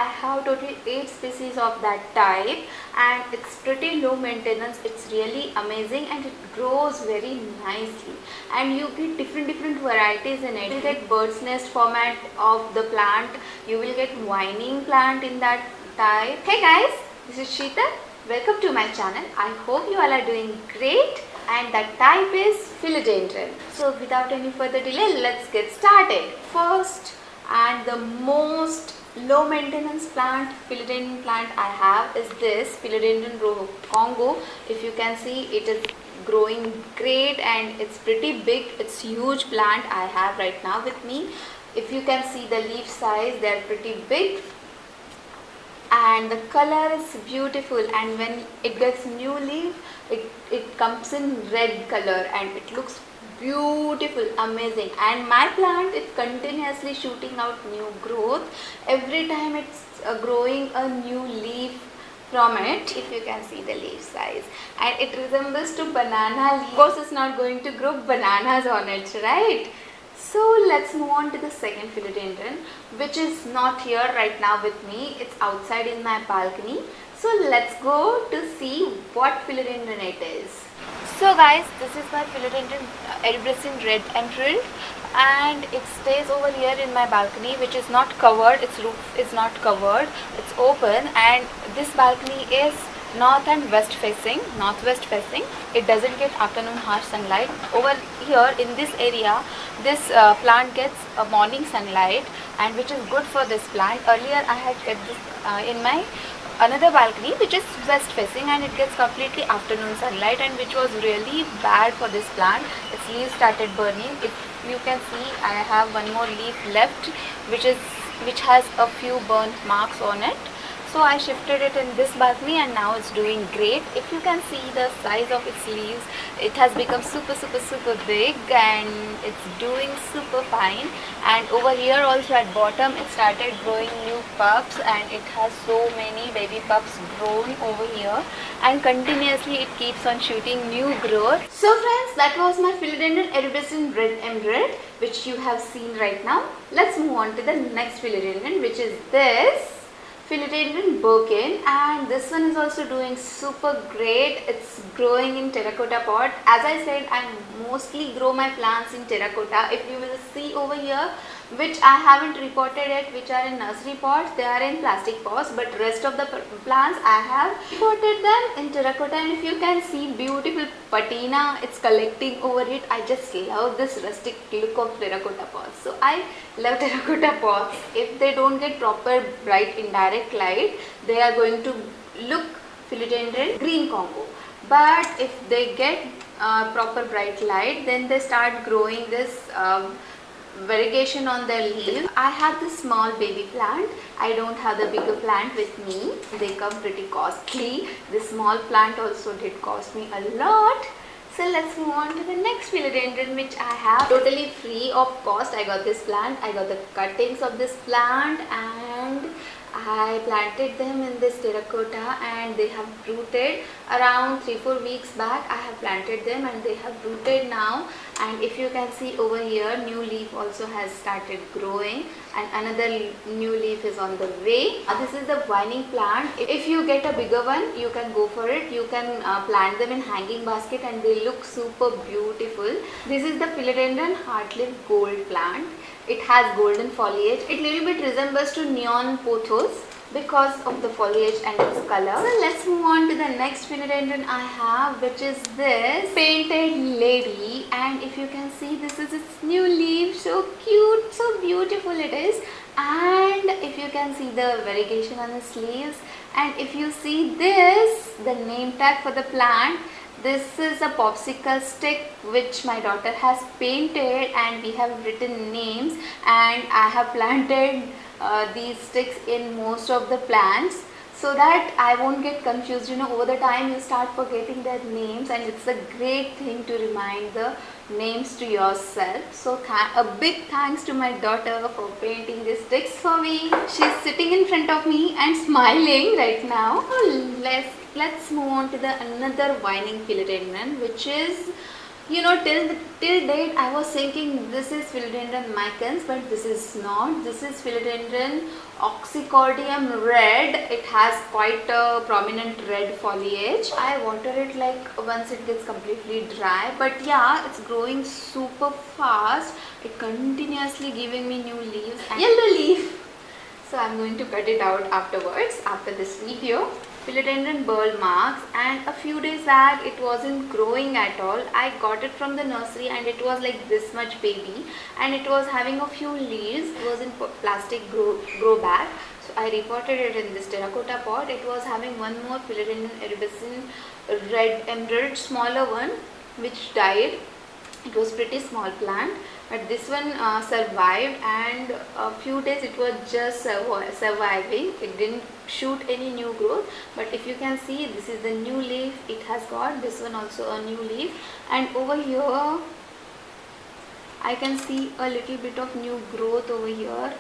have total 8 species of that type, and it's pretty low maintenance. It's really amazing and it grows very nicely, and you get different varieties in it. You will get bird's nest format of the plant, you will get vining plant in that type. Hey guys, this is Sheeta. Welcome to my channel. I hope you all are doing great, and that type is Philodendron. So without any further delay, let's get started. First and the most low maintenance plant, philodendron plant I have is this Philodendron Congo. If you can see, it is growing great and it's pretty big. It's huge plant I have right now with me. If you can see the leaf size, they are pretty big. And the color is beautiful, and when it gets new leaf, it comes in red color and it looks beautiful, amazing. And my plant is continuously shooting out new growth. Every time it's growing a new leaf from it. If you can see the leaf size, and it resembles to banana leaf. Of course it's not going to grow bananas on it, right? So let's move on to the second philodendron, which is not here right now with me. It's outside in my balcony. So let's go to see what philodendron it is. So guys, this is my Philodendron Red Entrance, and it stays over here in my balcony, which is not covered. Its roof is not covered. It's open, and this balcony is northwest facing. It doesn't get afternoon harsh sunlight. Over here in this area, this plant gets a morning sunlight, and which is good for this plant. Earlier I had kept this in my another balcony, which is west facing, and it gets completely afternoon sunlight, and which was really bad for this plant. Its leaves started burning. If you can see, I have one more leaf left, which has a few burnt marks on it. So I shifted it in this balcony, and now it's doing great. If you can see the size of its leaves, it has become super big, and it's doing super fine. And over here also at bottom, it started growing new pups, and it has so many baby pups grown over here, and continuously it keeps on shooting new growth. So friends, that was my Philodendron Red Entrance, which you have seen right now. Let's move on to the next philodendron, which is this Philodendron Birkin, and this one is also doing super great. It's growing in terracotta pot. As I said, I mostly grow my plants in terracotta. If you will see over here, which I haven't repotted yet, which are in nursery pots, they are in plastic pots, but rest of the plants I have potted them in terracotta. And if you can see, beautiful patina, it's collecting over it. I just love this rustic look of terracotta pots. So I love terracotta pots. If they don't get proper bright indirect light, they are going to look philodendron green Congo. But if they get proper bright light, then they start growing this variegation on their leaves. I have this small baby plant. I don't have the bigger plant with me. They come pretty costly. This small plant also did cost me a lot. So let's move on to the next philodendron, which I have totally free of cost. I got this plant. I got the cuttings of this plant, and I planted them in this terracotta, and they have rooted around 3-4 weeks back. I have planted them, and they have rooted now. And if you can see over here, new leaf also has started growing, and another new leaf is on the way. This is the vining plant. If you get a bigger one, you can go for it. You can plant them in hanging basket, and they look super beautiful. This is the Philodendron Heartleaf Gold plant. It has golden foliage. It little bit resembles to neon pothos because of the foliage and its color. So let's move on to the next philodendron I have, which is this painted lady. And if you can see, this is its new leaf. So cute, so beautiful it is. And if you can see the variegation on its leaves, and if you see this, the name tag for the plant, this is a popsicle stick which my daughter has painted, and we have written names, and I have planted these sticks in most of the plants so that I won't get confused. Over the time you start forgetting their names, and it's a great thing to remind the names to yourself. So a big thanks to my daughter for painting these sticks for me. She's sitting in front of me and smiling right now. So let's move on to the another vining philodendron, which is You know, till date I was thinking this is Philodendron micans, but this is not. This is Philodendron Oxycodium Red. It has quite a prominent red foliage. I water it like once it gets completely dry, but yeah, it's growing super fast. It continuously giving me new leaves and yellow leaf. So I'm going to cut it out afterwards, after this video. Philodendron Birkin, and a few days back it wasn't growing at all. I got it from the nursery and it was like this much baby, and it was having a few leaves. It was in plastic grow bag. So I repotted it in this terracotta pot. It was having one more Philodendron Red Entrance, smaller one, which died. It was pretty small plant, but this one survived, and a few days it was just surviving. It didn't shoot any new growth, but if you can see, this is the new leaf it has got. This one also a new leaf, and over here I can see a little bit of new growth over here.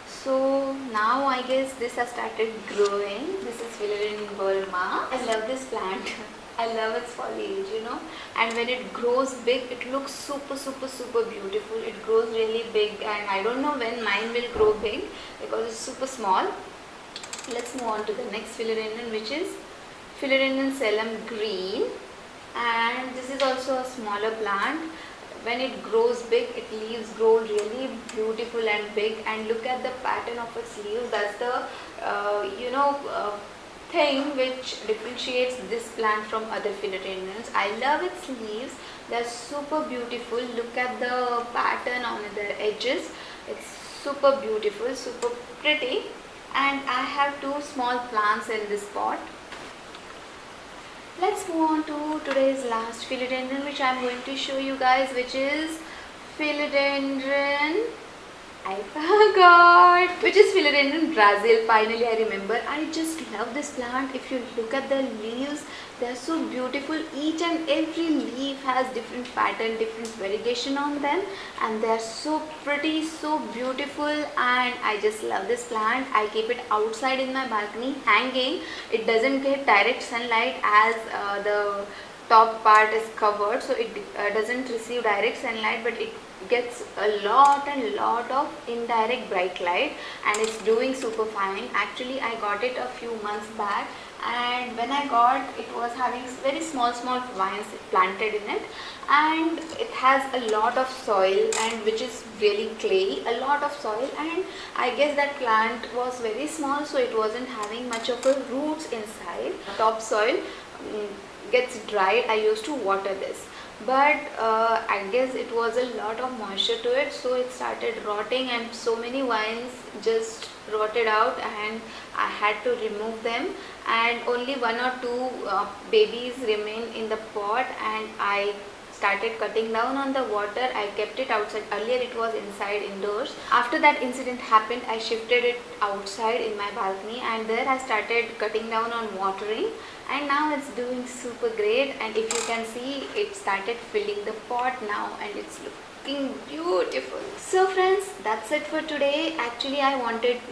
So now I guess this has started growing. This is Philodendron Burma. I love this plant. I love its foliage, you know, and when it grows big, it looks super beautiful. It grows really big, and I don't know when mine will grow big because it's super small. Let's move on to the next philodendron, which is Philodendron Green, and this is also a smaller plant. When it grows big, its leaves grow really beautiful and big, and look at the pattern of its leaves. That's the thing which differentiates this plant from other philodendrons. I love its leaves. They're super beautiful. Look at the pattern on their edges. It's super beautiful, super pretty. And I have two small plants in this pot. Let's move on to today's last philodendron, which I'm going to show you guys, which is Philodendron, I forgot, which is Philodendron Brazil. Finally I remember. I just love this plant. If you look at the leaves, they are so beautiful. Each and every leaf has different pattern, different variegation on them, and they are so pretty, so beautiful, and I just love this plant. I keep it outside in my balcony hanging. It doesn't get direct sunlight as the top part is covered, so it doesn't receive direct sunlight, but it gets a lot of indirect bright light, and it's doing super fine. Actually I got it a few months back, and when I got it was having very small vines planted in it, and it has a lot of soil, and which is really clay, a lot of soil, and I guess that plant was very small, so it wasn't having much of a roots inside. Topsoil gets dried. I used to water this, but I guess it was a lot of moisture to it, so it started rotting, and so many vines just rotted out, and I had to remove them, and only one or two babies remain in the pot, and I started cutting down on the water. I kept it outside. Earlier it was inside, indoors. After that incident happened, I shifted it outside in my balcony, and there I started cutting down on watering, and now it's doing super great. And if you can see, it started filling the pot now, and it's looking beautiful. So friends, that's it for today. Actually I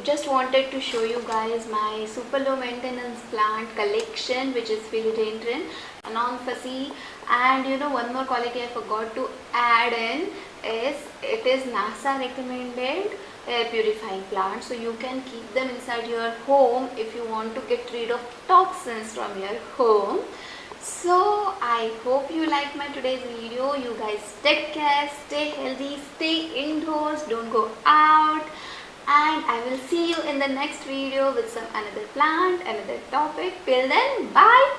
just wanted to show you guys my super low maintenance plant collection, which is Philodendron, non-fussy. And you know, one more quality I forgot to add in is it is NASA recommended air purifying plant, so you can keep them inside your home if you want to get rid of toxins from your home. So I hope you liked my today's video. You guys take care, stay healthy, stay indoors, don't go out, and I will see you in the next video with some another plant, another topic. Till then, bye.